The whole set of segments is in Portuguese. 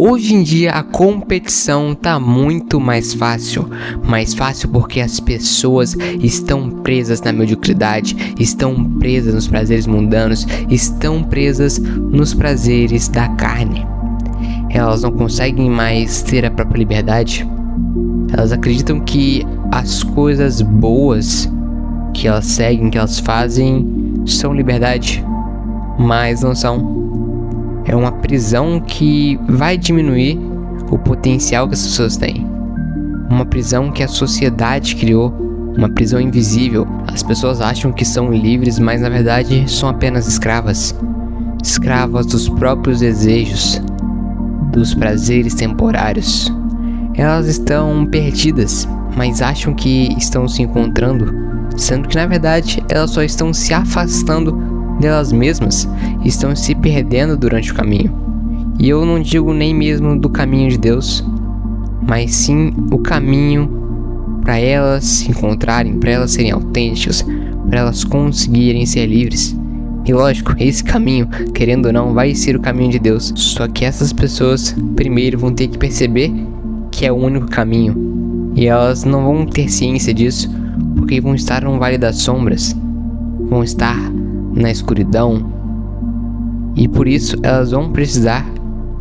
Hoje em dia a competição tá muito mais fácil porque as pessoas estão presas na mediocridade, estão presas nos prazeres mundanos, estão presas nos prazeres da carne. Elas não conseguem mais ter a própria liberdade. Elas acreditam que as coisas boas que elas seguem, que elas fazem, são liberdade, mas não são. É uma prisão que vai diminuir o potencial que as pessoas têm. Uma prisão que a sociedade criou, uma prisão invisível. As pessoas acham que são livres, mas na verdade são apenas escravas. Escravas dos próprios desejos, dos prazeres temporários. Elas estão perdidas, mas acham que estão se encontrando, sendo que na verdade elas só estão se afastando delas mesmas, estão se perdendo durante o caminho. E eu não digo nem mesmo do caminho de Deus, mas sim o caminho para elas se encontrarem, para elas serem autênticas, para elas conseguirem ser livres. E lógico, esse caminho, querendo ou não, vai ser o caminho de Deus. Só que essas pessoas primeiro vão ter que perceber que é o único caminho. E elas não vão ter ciência disso, porque vão estar no vale das sombras, vão estar na escuridão, e por isso elas vão precisar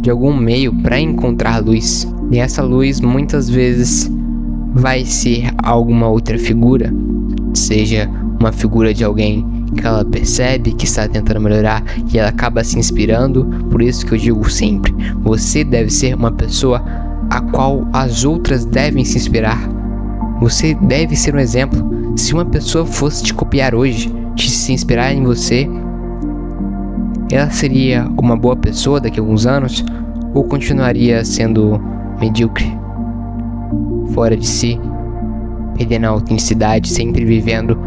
de algum meio para encontrar luz. E essa luz muitas vezes vai ser alguma outra figura, seja uma figura de alguém que ela percebe que está tentando melhorar e ela acaba se inspirando. Por isso que eu digo sempre, você deve ser uma pessoa a qual as outras devem se inspirar. Você deve ser um exemplo. Se uma pessoa fosse te copiar hoje, de se inspirar em você, ela seria uma boa pessoa daqui a alguns anos ou continuaria sendo medíocre, fora de si, perdendo a autenticidade, sempre vivendo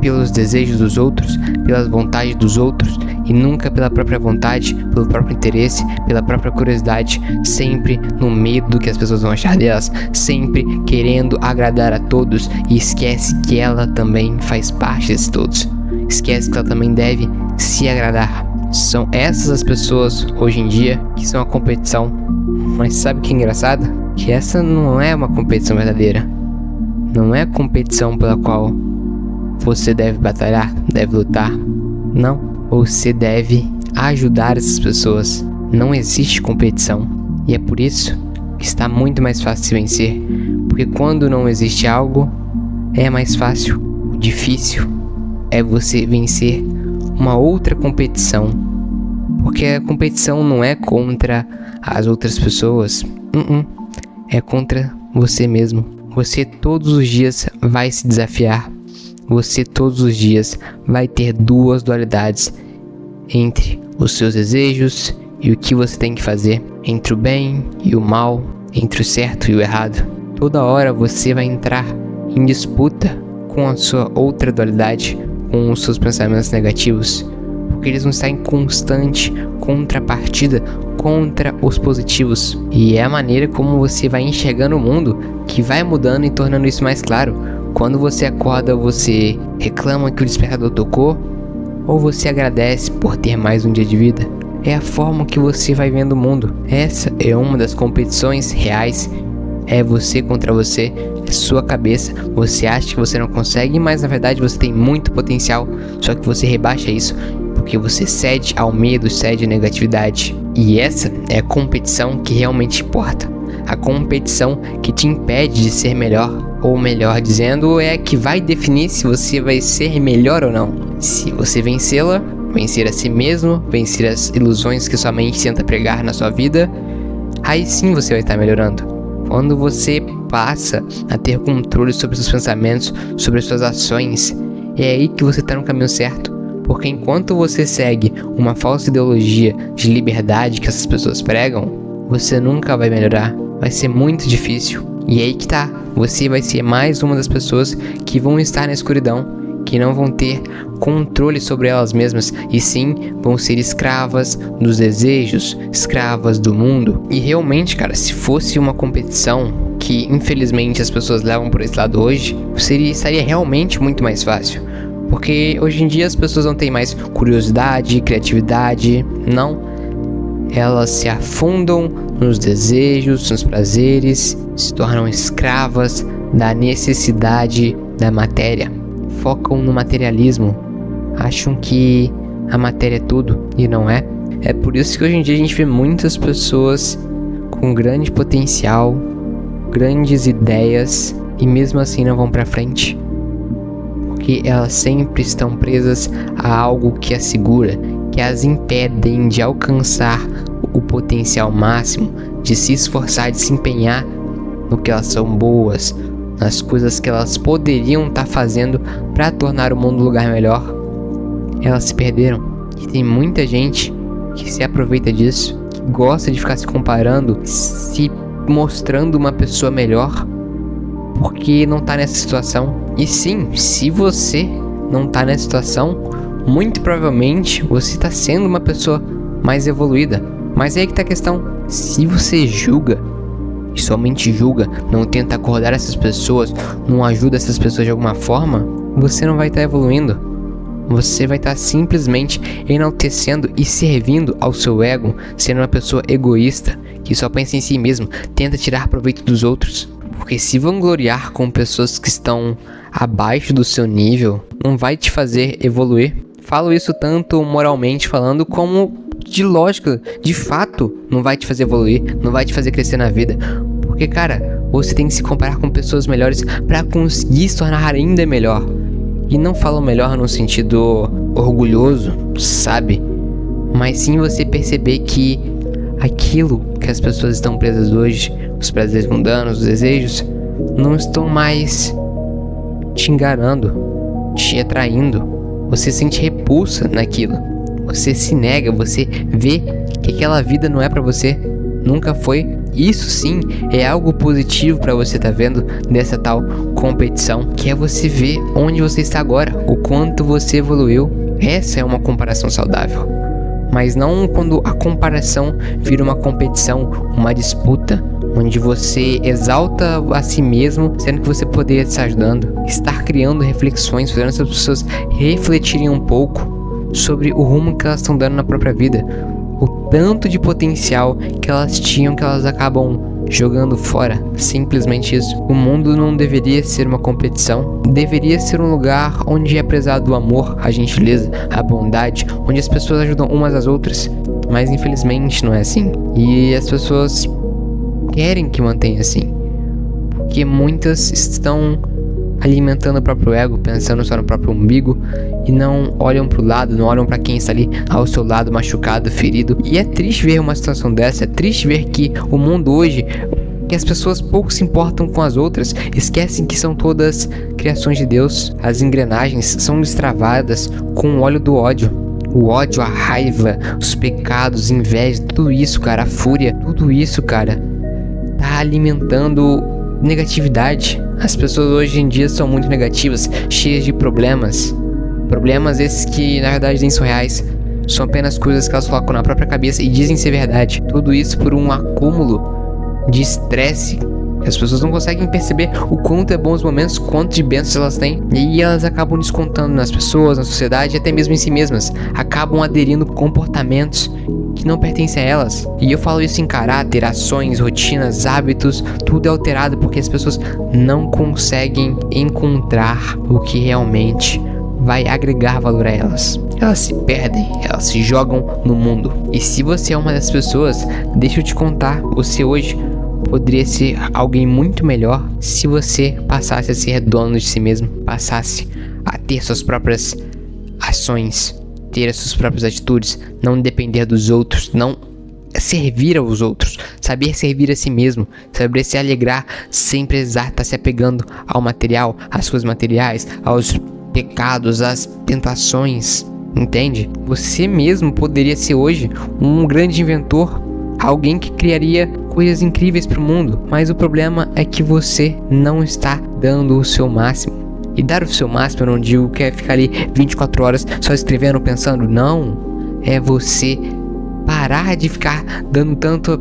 pelos desejos dos outros, pelas vontades dos outros e nunca pela própria vontade, pelo próprio interesse, pela própria curiosidade, sempre no medo do que as pessoas vão achar delas, sempre querendo agradar a todos e esquece que ela também faz parte desses todos. Esquece que ela também deve se agradar. São essas as pessoas hoje em dia que são a competição. Mas sabe o que é engraçado? Que essa não é uma competição verdadeira. Não é a competição pela qual você deve batalhar, deve lutar. Não. Você deve ajudar essas pessoas. Não existe competição. E é por isso que está muito mais fácil se vencer. Porque quando não existe algo, é mais fácil. O difícil é você vencer uma outra competição, porque a competição não é contra as outras pessoas, é contra você mesmo. Você todos os dias vai se desafiar, você todos os dias vai ter duas dualidades entre os seus desejos e o que você tem que fazer, entre o bem e o mal, entre o certo e o errado. Toda hora você vai entrar em disputa com a sua outra dualidade, com os seus pensamentos negativos, porque eles vão estar em constante contrapartida contra os positivos. E é a maneira como você vai enxergando o mundo que vai mudando e tornando isso mais claro. Quando você acorda, você reclama que o despertador tocou, ou você agradece por ter mais um dia de vida? É a forma que você vai vendo o mundo. Essa é uma das competições reais. É você contra você, é sua cabeça. Você acha que você não consegue, mas na verdade você tem muito potencial. Só que você rebaixa isso porque você cede ao medo, cede à negatividade. E essa é a competição que realmente importa. A competição que te impede de ser melhor. Ou melhor dizendo, é a que vai definir se você vai ser melhor ou não. Se você vencê-la, vencer a si mesmo, vencer as ilusões que sua mente tenta pregar na sua vida, aí sim você vai estar melhorando. Quando você passa a ter controle sobre seus pensamentos, sobre suas ações, é aí que você está no caminho certo. Porque enquanto você segue uma falsa ideologia de liberdade que essas pessoas pregam, você nunca vai melhorar. Vai ser muito difícil. E aí que tá, você vai ser mais uma das pessoas que vão estar na escuridão, que não vão ter controle sobre elas mesmas, e sim vão ser escravas dos desejos, escravas do mundo. E realmente, cara, se fosse uma competição que infelizmente as pessoas levam por esse lado hoje, estaria realmente muito mais fácil. Porque hoje em dia as pessoas não têm mais curiosidade, criatividade, Elas se afundam nos desejos, nos prazeres, se tornam escravas da necessidade da matéria. Focam no materialismo, acham que a matéria é tudo e não é. É por isso que hoje em dia a gente vê muitas pessoas com grande potencial, grandes ideias e mesmo assim não vão pra frente. Porque elas sempre estão presas a algo que as segura, que as impedem de alcançar o potencial máximo, de se esforçar, de se empenhar no que elas são boas, nas coisas que elas poderiam estar fazendo para tornar o mundo um lugar melhor. Elas se perderam. E tem muita gente que se aproveita disso, que gosta de ficar se comparando, se mostrando uma pessoa melhor, porque não tá nessa situação. E sim, se você não tá nessa situação, muito provavelmente você tá sendo uma pessoa mais evoluída. Mas aí que tá a questão: se você julga, e somente julga, não tenta acordar essas pessoas, não ajuda essas pessoas de alguma forma, você não vai estar evoluindo. Você vai estar simplesmente enaltecendo e servindo ao seu ego, sendo uma pessoa egoísta, que só pensa em si mesmo, tenta tirar proveito dos outros. Porque se vangloriar com pessoas que estão abaixo do seu nível, não vai te fazer evoluir. Falo isso tanto moralmente falando, como de lógica, de fato, não vai te fazer evoluir, não vai te fazer crescer na vida. Porque, cara, você tem que se comparar com pessoas melhores para conseguir se tornar ainda melhor. E não falo melhor no sentido orgulhoso, sabe? Mas sim você perceber que aquilo que as pessoas estão presas hoje, os prazeres mundanos, os desejos, não estão mais te enganando, te atraindo. Você sente repulsa naquilo. Você se nega, você vê que aquela vida não é pra você, nunca foi. Isso sim é algo positivo pra você tá vendo dessa tal competição, que é você ver onde você está agora, o quanto você evoluiu. Essa é uma comparação saudável, mas não quando a comparação vira uma competição, uma disputa, onde você exalta a si mesmo, sendo que você poderia estar ajudando, estar criando reflexões, fazendo essas pessoas refletirem um pouco sobre o rumo que elas estão dando na própria vida, o tanto de potencial que elas tinham que elas acabam jogando fora. Simplesmente isso. O mundo não deveria ser uma competição, deveria ser um lugar onde é prezado o amor, a gentileza, a bondade, onde as pessoas ajudam umas às outras. Mas infelizmente não é assim, e as pessoas querem que mantenha assim, porque muitas estão alimentando o próprio ego, pensando só no próprio umbigo e não olham pro lado, não olham pra quem está ali ao seu lado, machucado, ferido. E é triste ver uma situação dessa, é triste ver que o mundo hoje, que as pessoas pouco se importam com as outras, esquecem que são todas criações de Deus. As engrenagens são destravadas com o óleo do ódio. O ódio, a raiva, os pecados, a inveja, tudo isso, cara, a fúria, tudo isso, cara, tá alimentando negatividade. As pessoas hoje em dia são muito negativas, cheias de problemas. Problemas esses que na verdade nem são reais, são apenas coisas que elas colocam na própria cabeça e dizem ser verdade. Tudo isso por um acúmulo de estresse. As pessoas não conseguem perceber o quanto é bom os momentos, quanto de bênçãos elas têm. E aí elas acabam descontando nas pessoas, na sociedade e até mesmo em si mesmas. Acabam aderindo comportamentos que não pertencem a elas. E eu falo isso em caráter, ações, rotinas, hábitos, tudo é alterado porque as pessoas não conseguem encontrar o que realmente vai agregar valor a elas. Elas se perdem, elas se jogam no mundo. E se você é uma dessas pessoas, deixa eu te contar, você hoje poderia ser alguém muito melhor se você passasse a ser dono de si mesmo, passasse a ter suas próprias ações, ter as suas próprias atitudes, não depender dos outros, não servir aos outros, saber servir a si mesmo, saber se alegrar sem precisar estar se apegando ao material, às coisas materiais, aos pecados, às tentações, entende? Você mesmo poderia ser hoje um grande inventor, alguém que criaria coisas incríveis para o mundo, mas o problema é que você não está dando o seu máximo. E dar o seu máximo, eu não digo que é ficar ali 24 horas só escrevendo, pensando, não, é você parar de ficar dando tanto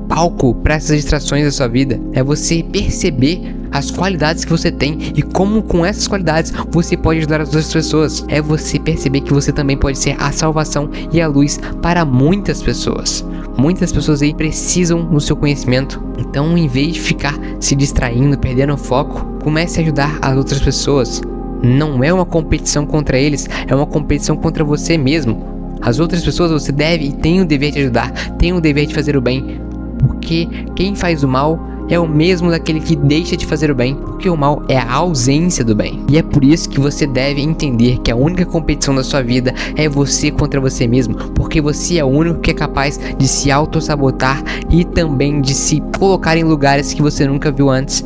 palco para essas distrações da sua vida, é você perceber as qualidades que você tem e como com essas qualidades você pode ajudar as outras pessoas. É você perceber que você também pode ser a salvação e a luz para muitas pessoas. Muitas pessoas aí precisam do seu conhecimento. Então, em vez de ficar se distraindo, perdendo o foco, comece a ajudar as outras pessoas. Não é uma competição contra eles, é uma competição contra você mesmo. As outras pessoas você deve e tem o dever de ajudar, tem o dever de fazer o bem. Porque quem faz o mal é o mesmo daquele que deixa de fazer o bem, porque o mal é a ausência do bem. E é por isso que você deve entender que a única competição da sua vida é você contra você mesmo, porque você é o único que é capaz de se autossabotar e também de se colocar em lugares que você nunca viu antes,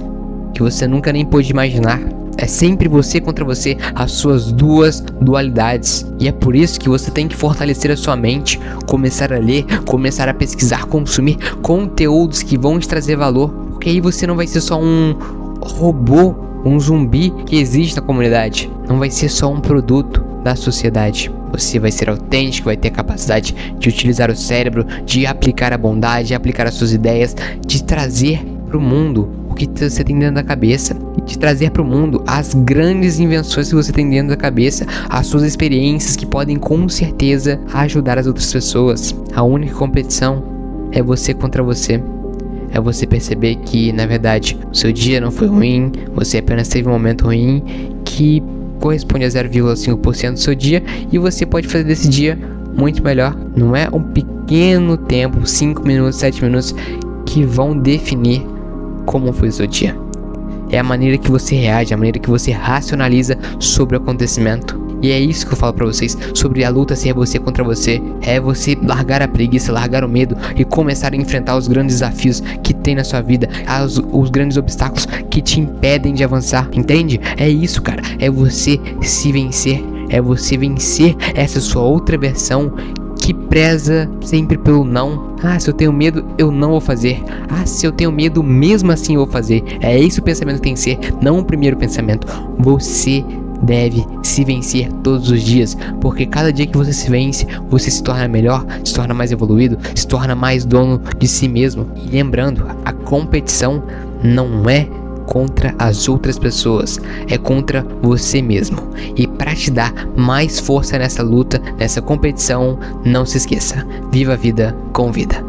que você nunca nem pôde imaginar. É sempre você contra você, as suas duas dualidades. E é por isso que você tem que fortalecer a sua mente, começar a ler, começar a pesquisar, consumir conteúdos que vão te trazer valor. Porque aí você não vai ser só um robô, um zumbi que existe na comunidade. Não vai ser só um produto da sociedade. Você vai ser autêntico, vai ter a capacidade de utilizar o cérebro, de aplicar a bondade, de aplicar as suas ideias, de trazer para o mundo o que você tem dentro da cabeça, de trazer para o mundo as grandes invenções que você tem dentro da cabeça, as suas experiências que podem com certeza ajudar as outras pessoas. A única competição é você contra você. É você perceber que, na verdade, o seu dia não foi ruim, você apenas teve um momento ruim que corresponde a 0,5% do seu dia e você pode fazer desse dia muito melhor. Não é um pequeno tempo, 5 minutos, 7 minutos, que vão definir como foi o seu dia. É a maneira que você reage, a maneira que você racionaliza sobre o acontecimento. E é isso que eu falo pra vocês, sobre a luta ser você contra você. É você largar a preguiça, largar o medo e começar a enfrentar os grandes desafios que tem na sua vida, os grandes obstáculos que te impedem de avançar, entende? É isso, cara, é você se vencer, é você vencer essa sua outra versão que preza sempre pelo não. Ah, se eu tenho medo, eu não vou fazer. Ah, se eu tenho medo, mesmo assim eu vou fazer. É esse o pensamento que tem que ser, não o primeiro pensamento. Você deve se vencer todos os dias, porque cada dia que você se vence, você se torna melhor, se torna mais evoluído, se torna mais dono de si mesmo. E lembrando, a competição não é contra as outras pessoas, é contra você mesmo. E para te dar mais força nessa luta, nessa competição, não se esqueça, viva a vida com vida.